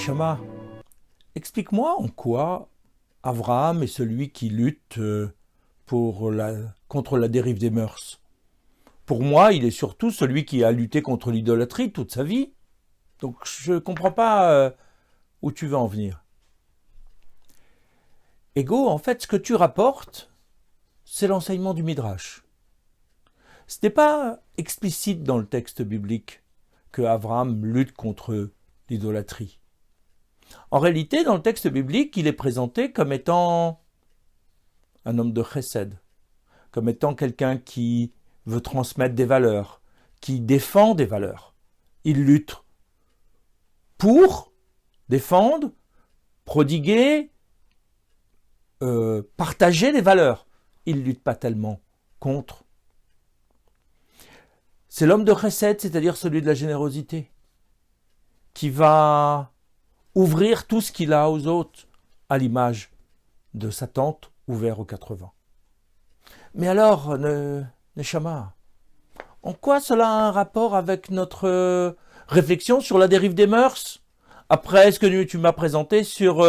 Neshama, explique-moi en quoi Abraham est celui qui lutte contre la dérive des mœurs. Pour moi, il est surtout celui qui a lutté contre l'idolâtrie toute sa vie. Donc je ne comprends pas où tu veux en venir. Ego, en fait, ce que tu rapportes, c'est l'enseignement du Midrash. Ce n'est pas explicite dans le texte biblique que Abraham lutte contre l'idolâtrie. En réalité, dans le texte biblique, il est présenté comme étant un homme de chesed, comme étant quelqu'un qui veut transmettre des valeurs, qui défend des valeurs. Il lutte pour défendre, prodiguer, partager les valeurs. Il ne lutte pas tellement contre. C'est l'homme de chesed, c'est-à-dire celui de la générosité, qui va ouvrir tout ce qu'il a aux autres, à l'image de sa tente ouverte aux 4 vents. Mais alors, Neshama, en quoi cela a un rapport avec notre réflexion sur la dérive des mœurs? Après ce que tu m'as présenté sur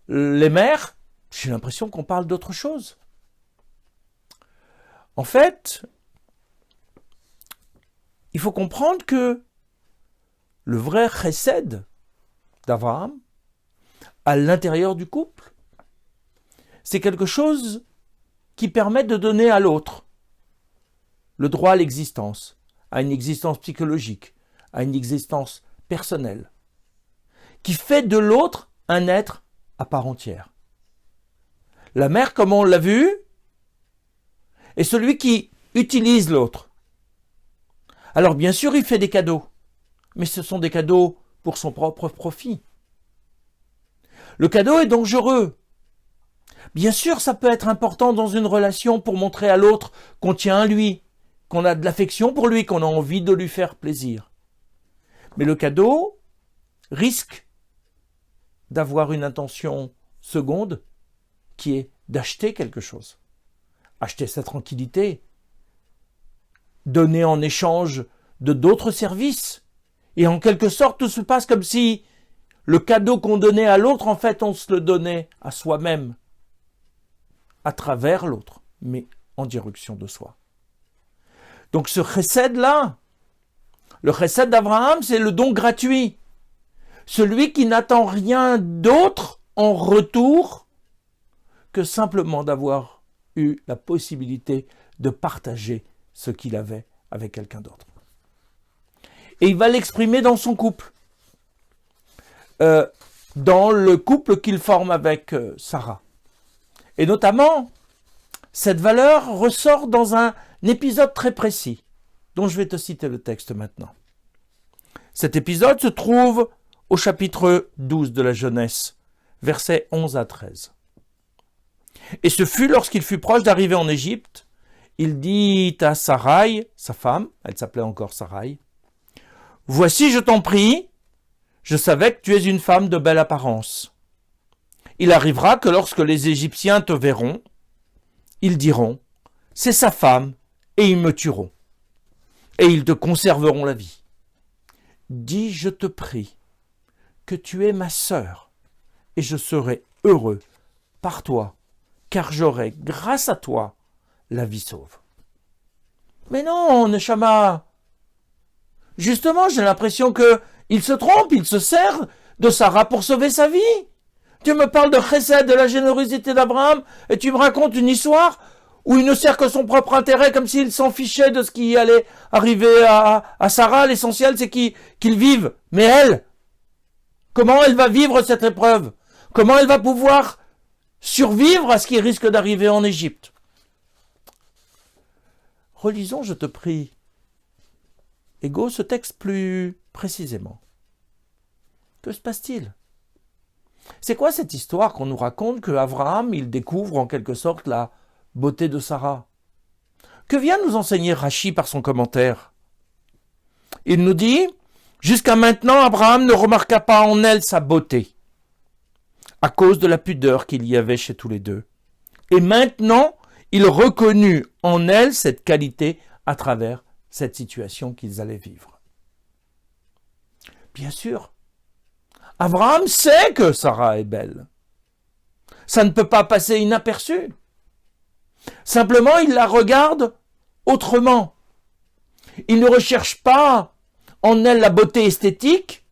les mères, j'ai l'impression qu'on parle d'autre chose. En fait, il faut comprendre que le vrai chesed d'Abraham, à l'intérieur du couple, c'est quelque chose qui permet de donner à l'autre le droit à l'existence, à une existence psychologique, à une existence personnelle, qui fait de l'autre un être à part entière. La mère, comme on l'a vu, est celui qui utilise l'autre. Alors bien sûr, il fait des cadeaux, mais ce sont des cadeaux pour son propre profit. Le cadeau est dangereux. Bien sûr, ça peut être important dans une relation pour montrer à l'autre qu'on tient à lui, qu'on a de l'affection pour lui, qu'on a envie de lui faire plaisir. Mais le cadeau risque d'avoir une intention seconde qui est d'acheter quelque chose. Acheter sa tranquillité, donner en échange de d'autres services. Et en quelque sorte, tout se passe comme si le cadeau qu'on donnait à l'autre, en fait, on se le donnait à soi-même, à travers l'autre, mais en direction de soi. Donc ce chesed-là, le chesed d'Abraham, c'est le don gratuit. Celui qui n'attend rien d'autre en retour que simplement d'avoir eu la possibilité de partager ce qu'il avait avec quelqu'un d'autre. Et il va l'exprimer dans son couple. Dans le couple qu'il forme avec Sarah. Et notamment, cette valeur ressort dans un épisode très précis, dont je vais te citer le texte maintenant. Cet épisode se trouve au chapitre 12 de la Genèse, versets 11 à 13. Et ce fut lorsqu'il fut proche d'arriver en Égypte, il dit à Sarai, sa femme, elle s'appelait encore Sarai, « Voici, je t'en prie, je savais que tu es une femme de belle apparence. Il arrivera que lorsque les Égyptiens te verront, ils diront, c'est sa femme, et ils me tueront, et ils te conserveront la vie. Dis, je te prie, que tu es ma sœur, et je serai heureux par toi, car j'aurai, grâce à toi, la vie sauve. » Mais non, Neshama, justement, j'ai l'impression qu'il se trompe, il se sert de Sarah pour sauver sa vie. Tu me parles de chesed, de la générosité d'Abraham, et tu me racontes une histoire où il ne sert que son propre intérêt, comme s'il s'en fichait de ce qui allait arriver à Sarah. L'essentiel, c'est qu'il vive. Mais elle, comment elle va vivre cette épreuve? Comment elle va pouvoir survivre à ce qui risque d'arriver en Égypte? Relisons, je te prie, Ego, ce texte plus précisément. Que se passe-t-il? C'est quoi cette histoire qu'on nous raconte que Abraham, il découvre en quelque sorte la beauté de Sarah? Que vient nous enseigner Rashi par son commentaire? Il nous dit, jusqu'à maintenant, Abraham ne remarqua pas en elle sa beauté, à cause de la pudeur qu'il y avait chez tous les deux. Et maintenant, il reconnut en elle cette qualité à travers cette situation qu'ils allaient vivre. Bien sûr, Abraham sait que Sarah est belle. Ça ne peut pas passer inaperçu. Simplement, il la regarde autrement. Il ne recherche pas en elle la beauté esthétique,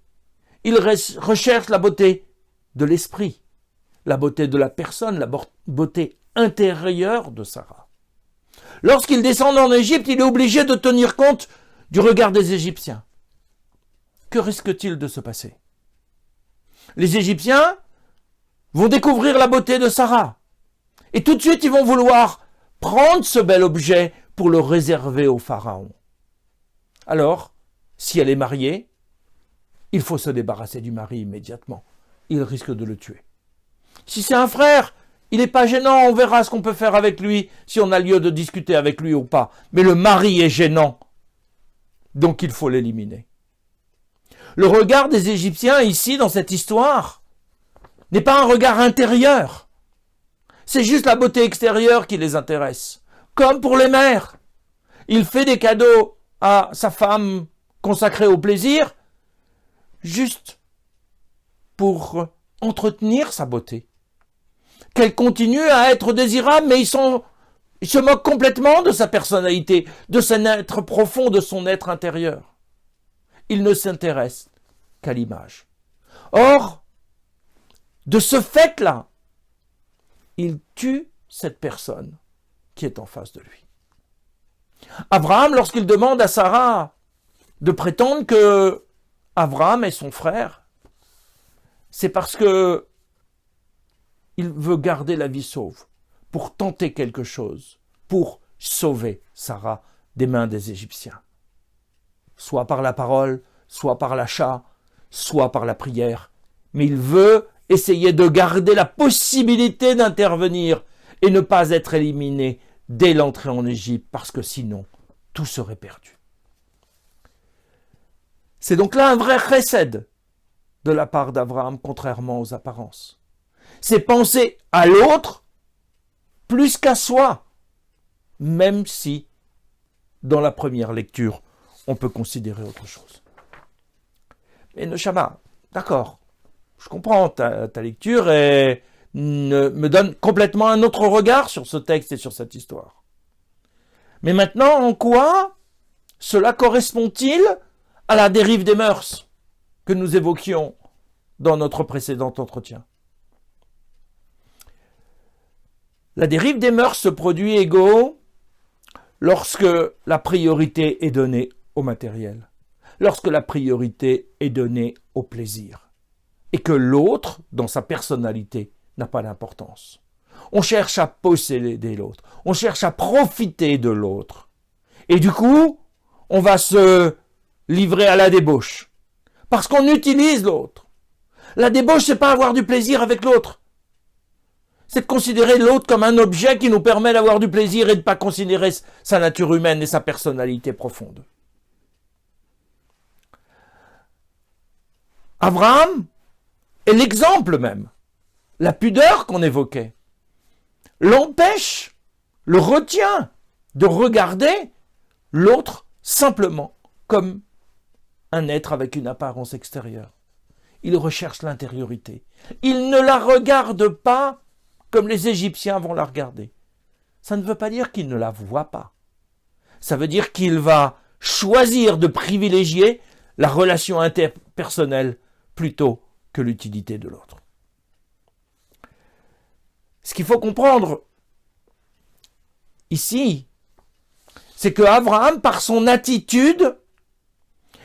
il recherche la beauté de l'esprit, la beauté de la personne, la beauté intérieure de Sarah. Lorsqu'il descend en Égypte, il est obligé de tenir compte du regard des Égyptiens. Que risque-t-il de se passer? Les Égyptiens vont découvrir la beauté de Sarah. Et tout de suite, ils vont vouloir prendre ce bel objet pour le réserver au pharaon. Alors, si elle est mariée, il faut se débarrasser du mari immédiatement. Il risque de le tuer. Si c'est un frère, il n'est pas gênant, on verra ce qu'on peut faire avec lui, si on a lieu de discuter avec lui ou pas. Mais le mari est gênant, donc il faut l'éliminer. Le regard des Égyptiens ici, dans cette histoire, n'est pas un regard intérieur. C'est juste la beauté extérieure qui les intéresse. Comme pour les mères. Il fait des cadeaux à sa femme consacrée au plaisir, juste pour entretenir sa beauté. Qu'elle continue à être désirable, mais il se moque complètement de sa personnalité, de son être profond, de son être intérieur. Il ne s'intéresse qu'à l'image. Or, de ce fait-là, il tue cette personne qui est en face de lui. Abraham, lorsqu'il demande à Sarah de prétendre que Abraham est son frère, c'est parce que il veut garder la vie sauve, pour tenter quelque chose, pour sauver Sarah des mains des Égyptiens. Soit par la parole, soit par l'achat, soit par la prière. Mais il veut essayer de garder la possibilité d'intervenir et ne pas être éliminé dès l'entrée en Égypte, parce que sinon, tout serait perdu. C'est donc là un vrai chesed de la part d'Abraham, contrairement aux apparences. C'est penser à l'autre plus qu'à soi, même si, dans la première lecture, on peut considérer autre chose. Mais Neshama, d'accord, je comprends ta lecture et me donne complètement un autre regard sur ce texte et sur cette histoire. Mais maintenant, en quoi cela correspond-il à la dérive des mœurs que nous évoquions dans notre précédent entretien? La dérive des mœurs se produit égaux lorsque la priorité est donnée au matériel, lorsque la priorité est donnée au plaisir, et que l'autre, dans sa personnalité, n'a pas d'importance. On cherche à posséder l'autre, on cherche à profiter de l'autre. Et du coup, on va se livrer à la débauche, parce qu'on utilise l'autre. La débauche, c'est pas avoir du plaisir avec l'autre. C'est de considérer l'autre comme un objet qui nous permet d'avoir du plaisir et de ne pas considérer sa nature humaine et sa personnalité profonde. Abraham est l'exemple même. La pudeur qu'on évoquait l'empêche, le retient de regarder l'autre simplement comme un être avec une apparence extérieure. Il recherche l'intériorité. Il ne la regarde pas comme les Égyptiens vont la regarder. Ça ne veut pas dire qu'il ne la voit pas. Ça veut dire qu'il va choisir de privilégier la relation interpersonnelle plutôt que l'utilité de l'autre. Ce qu'il faut comprendre ici, c'est que Abraham, par son attitude,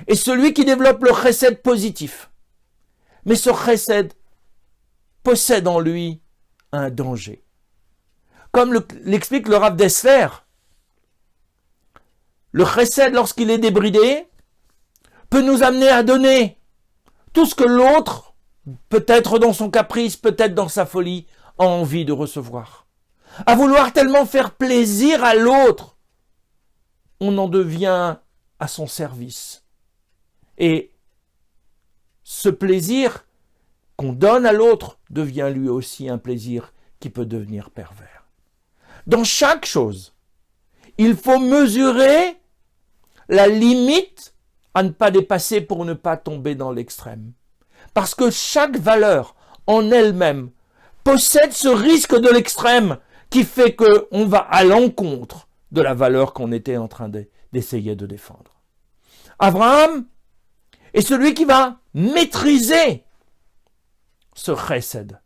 est celui qui développe le chesed positif. Mais ce chesed possède en lui un danger. Comme l'explique le Rav Dessler, le chesed, lorsqu'il est débridé, peut nous amener à donner tout ce que l'autre, peut-être dans son caprice, peut-être dans sa folie, a envie de recevoir. À vouloir tellement faire plaisir à l'autre, on en devient à son service. Et ce plaisir qu'on donne à l'autre devient lui aussi un plaisir qui peut devenir pervers. Dans chaque chose, il faut mesurer la limite à ne pas dépasser pour ne pas tomber dans l'extrême. Parce que chaque valeur en elle-même possède ce risque de l'extrême qui fait qu'on va à l'encontre de la valeur qu'on était en train d'essayer de défendre. Abraham est celui qui va maîtriser ce chesed,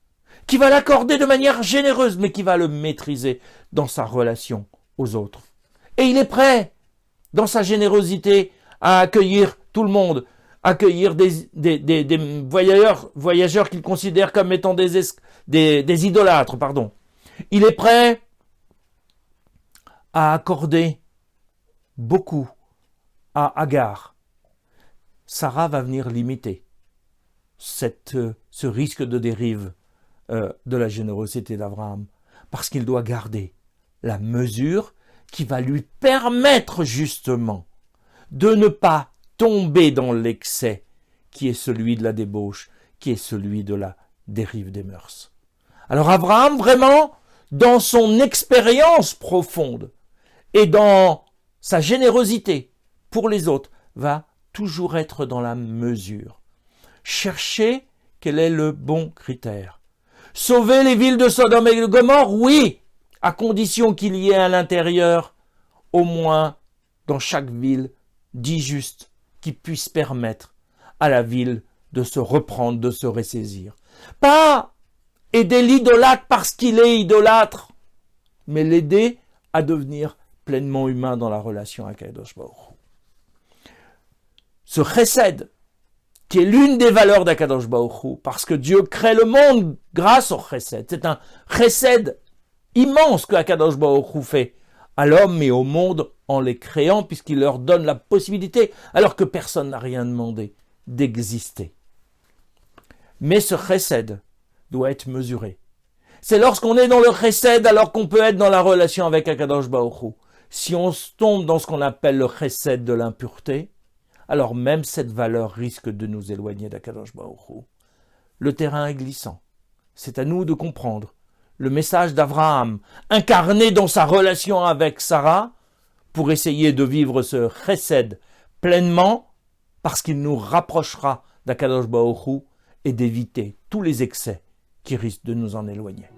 qui va l'accorder de manière généreuse, mais qui va le maîtriser dans sa relation aux autres. Et il est prêt, dans sa générosité, à accueillir tout le monde, accueillir des voyageurs qu'il considère comme étant des idolâtres. Il est prêt à accorder beaucoup à Agar. Sarah va venir limiter ce risque de dérive de la générosité d'Abraham, parce qu'il doit garder la mesure qui va lui permettre justement de ne pas tomber dans l'excès qui est celui de la débauche, qui est celui de la dérive des mœurs. Alors Abraham, vraiment, dans son expérience profonde et dans sa générosité pour les autres, va toujours être dans la mesure. Chercher quel est le bon critère. Sauver les villes de Sodome et de Gomorrhe, oui, à condition qu'il y ait à l'intérieur, au moins dans chaque ville, 10 justes qui puissent permettre à la ville de se reprendre, de se ressaisir. Pas aider l'idolâtre parce qu'il est idolâtre, mais l'aider à devenir pleinement humain dans la relation avec Akadosh Baruch Hu. Ce chesed, qui est l'une des valeurs d'Akadosh Baruch Hu, parce que Dieu crée le monde grâce au chesed. C'est un chesed immense que Akadosh Baruch Hu fait à l'homme et au monde en les créant, puisqu'il leur donne la possibilité, alors que personne n'a rien demandé, d'exister. Mais ce chesed doit être mesuré. C'est lorsqu'on est dans le chesed, alors qu'on peut être dans la relation avec Akadosh Baruch Hu. Si on tombe dans ce qu'on appelle le chesed de l'impureté, alors même cette valeur risque de nous éloigner d'Akadosh Baruch Hu. Le terrain est glissant. C'est à nous de comprendre le message d'Abraham, incarné dans sa relation avec Sarah, pour essayer de vivre ce chesed pleinement, parce qu'il nous rapprochera d'Akadosh Baruch Hu et d'éviter tous les excès qui risquent de nous en éloigner.